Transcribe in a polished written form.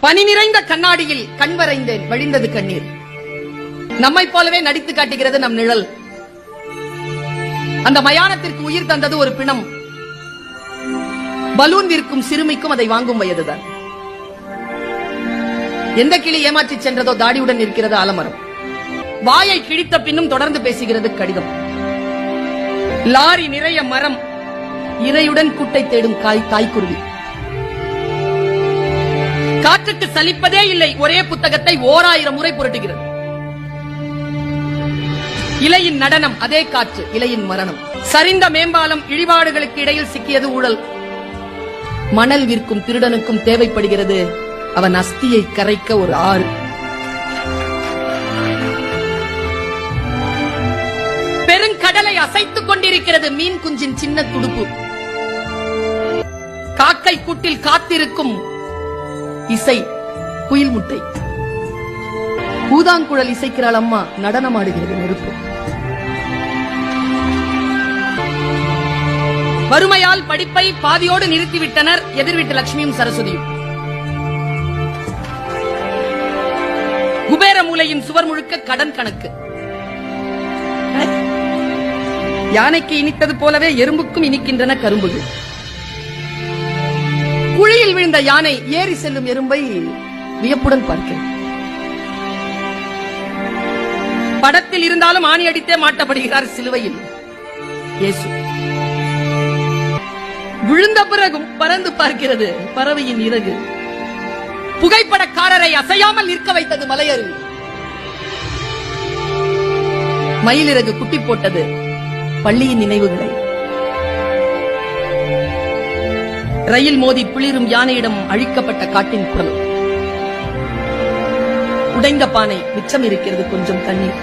பனி நிறைந்த கண்ணாடியில் கண் வரைந்தேன், வழிந்தது கண்ணீர். நம்மை போலவே நடித்து காட்டுகிறது நம் நிழல். அந்த மயானத்திற்கு உயிர் தந்தது ஒரு பிணம். பலூன் விற்கும் சிறுமிக்கும் அதை வாங்கும் வயதுதான். எந்த கிளி ஏமாற்றி சென்றதோ தாடியுடன் இருக்கிறது ஆலமரம். வாயை கிழித்த பின்னும் தொடர்ந்து பேசுகிறது கடிதம். லாரி நிறைய மரம், இரையுடன் கூட்டை தேடும் தாய்க்குருவி. காற்றுக்கு சலிப்பதே இல்லை, ஒரே புத்தகத்தை 1000 முறை புரட்டுகிறது. இலையின் நடனம் அதே காற்று, இலையின் மரணம். சரிந்த மேம்பாலம், இழிபாடுகளுக்கு இடையில் சிக்கியது ஊழல். மணல் விற்கும் திருடனுக்கும் தேவைப்படுகிறது அவன் அஸ்தியை கரைக்க ஒரு ஆறு. பெருங்கடலை அசைத்துக் கொண்டிருக்கிறது மீன் குஞ்சின் சின்ன துடுப்பு. காக்கை கூட்டில் காத்திருக்கும் இசை குயில் முட்டை. ஊதாங்குழல் இசைக்கிறாள் அம்மா, நடனமாடுகிறது நெருப்பு. வறுமையால் படிப்பை பாதியோடு நிறுத்திவிட்டனர் எதிர்விட்டு லட்சுமியும் சரஸ்வதியும். குபேர மூலையின் சுவர் முழுக்க கடன் கணக்கு. யானைக்கு இனித்தது போலவே எறும்புக்கும் இனிக்கின்றன கரும்புகள். குழியில் விழுந்த யானை ஏறி செல்லும் எறும்பை வியப்புடன் பார்க்கிறேன். படத்தில் இருந்தாலும் ஆணி அடித்தே மாட்டப்படுகிறார் சிலுவையில் இயேசு. விழுந்த பிறகும் பறந்து பார்க்கிறது பறவையின் இறகு. புகைப்படக்காரரை அசையாமல் நிற்க வைத்தது மலையருவி. மயிலிறகு குட்டி போட்டது பள்ளியின் நினைவுகளை. ரயில் மோதி குளிரும் யானையிடம் அழிக்கப்பட்ட காட்டின் குரல். உடைந்த பானை, மிச்சம் இருக்கிறது கொஞ்சம் தண்ணீர்.